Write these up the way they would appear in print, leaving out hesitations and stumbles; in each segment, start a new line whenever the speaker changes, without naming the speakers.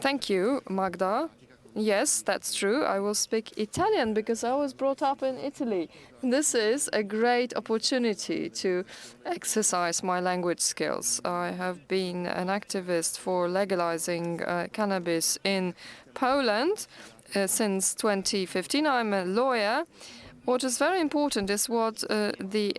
Thank you, Magda. Yes, that's true. I will speak Italian because I was brought up in Italy. This is a great opportunity to exercise my language skills. I have been an activist for legalizing cannabis in Poland since 2015. I'm a lawyer. What is very important is what the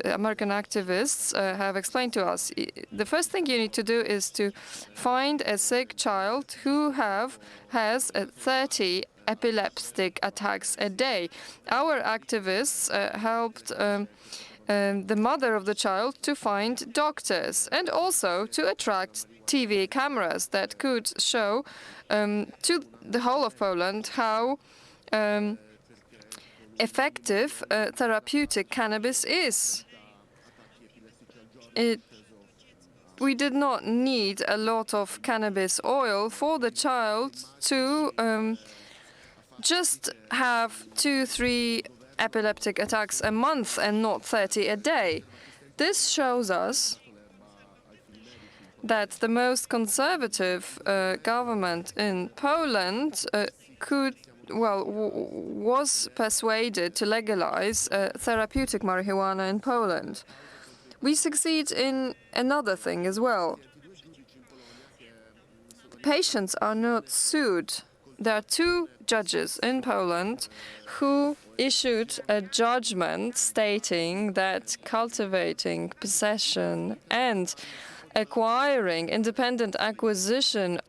American activists have explained to us. The first thing you need to do is to find a sick child who has 30 epileptic attacks a day. Our activists helped the mother of the child to find doctors and also to attract TV cameras that could show to the whole of Poland how effective therapeutic cannabis is. We did not need a lot of cannabis oil for the child to just have 2-3 epileptic attacks a month and not 30 a day. This shows us that the most conservative government in Poland was persuaded to legalize therapeutic marijuana in Poland. We succeed in another thing as well. Patients are not sued. There are 2 judges in Poland who issued a judgment stating that cultivating, possession, and acquiring independent acquisition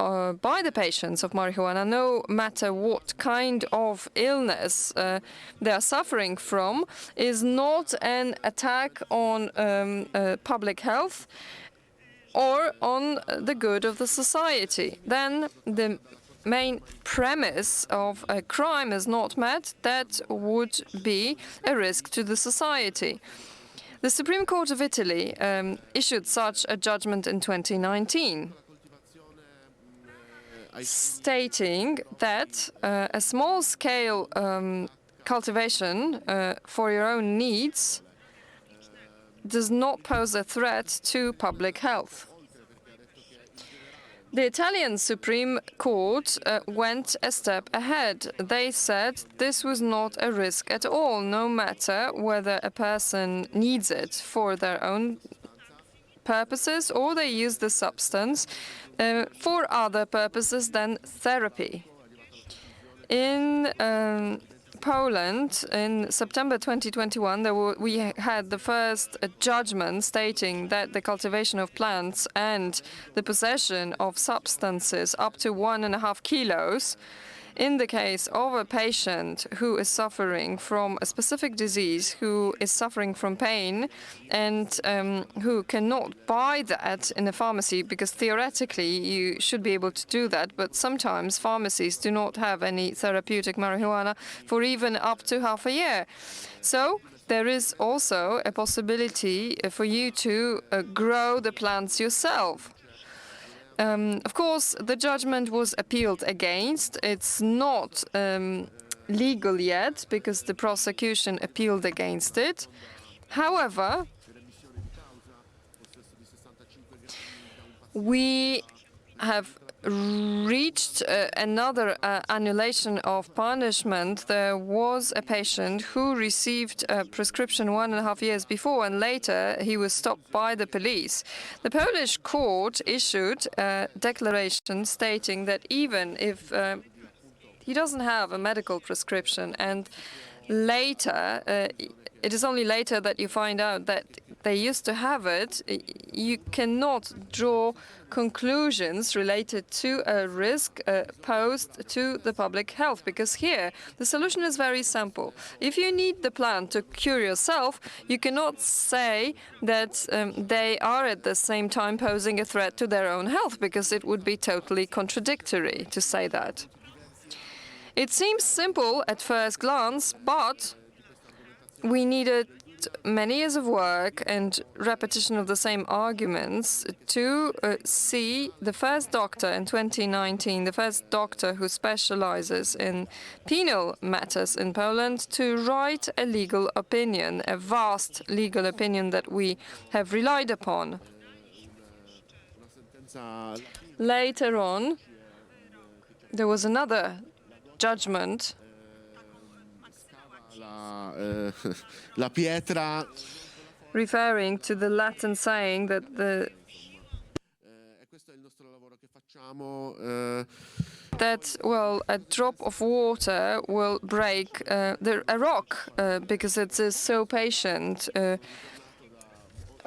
by the patients of marijuana, no matter what kind of illness they are suffering from, is not an attack on public health or on the good of the society. Then the main premise of a crime is not met. That would be a risk to the society. The Supreme Court of Italy issued such a judgment in 2019, stating that a small-scale cultivation for your own needs does not pose a threat to public health. The Italian Supreme Court went a step ahead. They said this was not a risk at all, no matter whether a person needs it for their own purposes or they use the substance for other purposes than therapy. In Poland, in September 2021, we had the first judgment stating that the cultivation of plants and the possession of substances up to 1.5 kilos in the case of a patient who is suffering from a specific disease, who is suffering from pain, and who cannot buy that in a pharmacy, because theoretically you should be able to do that, but sometimes pharmacies do not have any therapeutic marijuana for even up to half a year. So there is also a possibility for you to grow the plants yourself. Of course, the judgment was appealed against. It's not legal yet because the prosecution appealed against it. However, we have reached another annulation of punishment. There was a patient who received a prescription 1.5 years before, and later he was stopped by the police. The Polish court issued a declaration stating that even if he doesn't have a medical prescription, and later, it is only later that you find out that they used to have it, you cannot draw conclusions related to a risk posed to the public health, because here the solution is very simple. If you need the plant to cure yourself, you cannot say that they are at the same time posing a threat to their own health, because it would be totally contradictory to say that. It seems simple at first glance, but we needed many years of work and repetition of the same arguments to see the first doctor in 2019, the first doctor who specializes in penal matters in Poland, to write a legal opinion, a vast legal opinion that we have relied upon. Later on, there was another judgment
La pietra.
referring to the Latin saying that a drop of water will break a rock because it is so patient.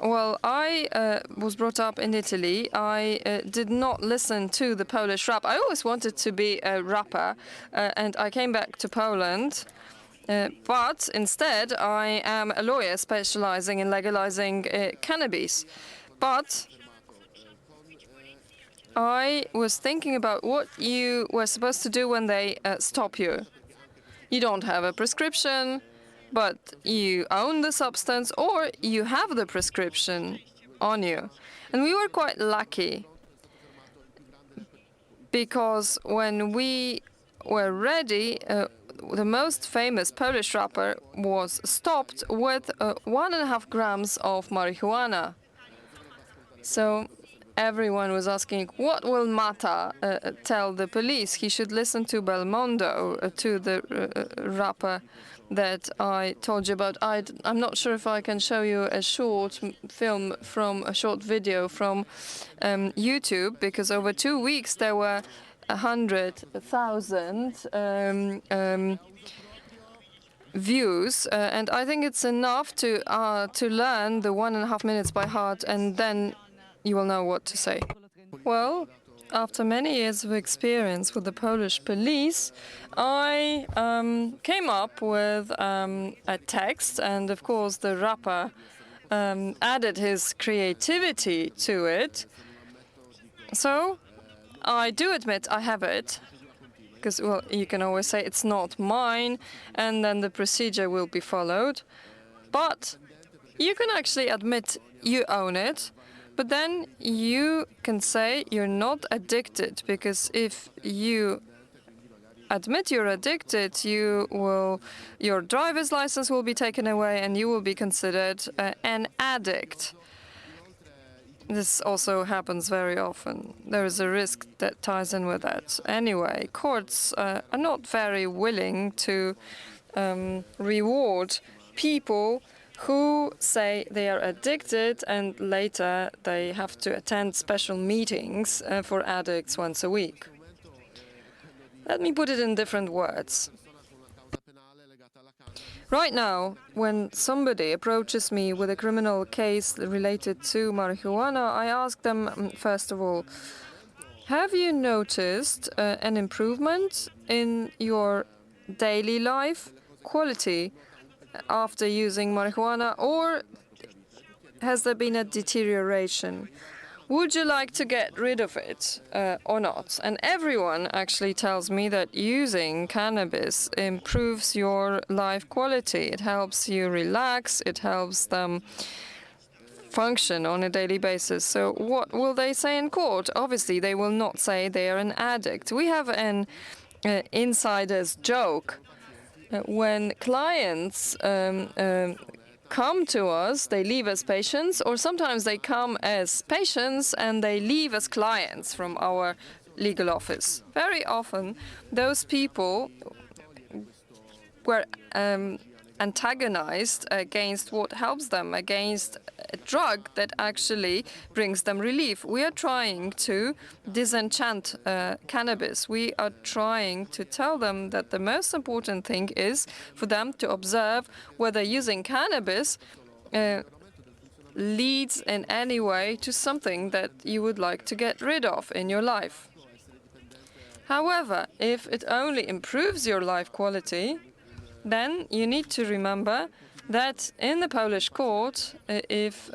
Well, I was brought up in Italy. I did not listen to the Polish rap. I always wanted to be a rapper, and I came back to Poland. But instead, I am a lawyer specializing in legalizing cannabis. But I was thinking about what you were supposed to do when they stop you. You don't have a prescription, but you own the substance, or you have the prescription on you. And we were quite lucky, because when we were ready, the most famous Polish rapper was stopped with 1.5 grams of marijuana. So everyone was asking, what will Mata tell the police? He should listen to Belmondo, to the rapper that I told you about. I'm not sure if I can show you a short film from a short video from YouTube, because over 2 weeks there were 100,000 views, and I think it's enough to learn the 1.5 minutes by heart, and then you will know what to say. Well, after many years of experience with the Polish police, I came up with a text, and of course the rapper added his creativity to it. So I do admit I have it, because, well, you can always say it's not mine, and then the procedure will be followed. But you can actually admit you own it. But then you can say you're not addicted, because if you admit you're addicted, your driver's license will be taken away and you will be considered an addict. This also happens very often. There is a risk that ties in with that. Anyway, courts are not very willing to reward people who say they are addicted and later they have to attend special meetings for addicts once a week. Let me put it in different words. Right now, when somebody approaches me with a criminal case related to marijuana, I ask them, first of all, have you noticed an improvement in your daily life quality after using marijuana, or has there been a deterioration? Would you like to get rid of it or not? And everyone actually tells me that using cannabis improves your life quality. It helps you relax, it helps them function on a daily basis. So what will they say in court? Obviously, they will not say they are an addict. We have an insider's joke. When clients come to us, they leave as patients, or sometimes they come as patients and they leave as clients from our legal office. Very often, those people were antagonized against what helps them, against a drug that actually brings them relief. We are trying to disenchant cannabis. We are trying to tell them that the most important thing is for them to observe whether using cannabis leads in any way to something that you would like to get rid of in your life. However, if it only improves your life quality, then you need to remember that in the Polish court, if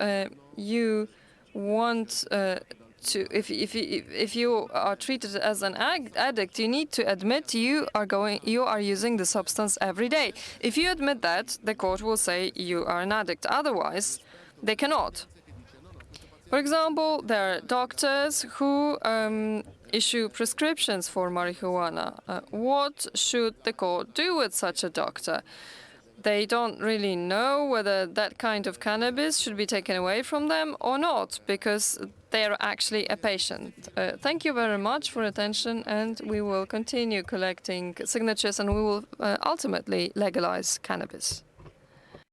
you want if you are treated as an addict, you need to admit you are using the substance every day. If you admit that, the court will say you are an addict. Otherwise, they cannot. For example, there are doctors who issue prescriptions for marijuana. What should the court do with such a doctor? they don't really know whether that kind of cannabis should be taken away from them or not, because they are actually a patient. Thank you very much for attention, and we will continue collecting signatures, and we will ultimately legalize cannabis.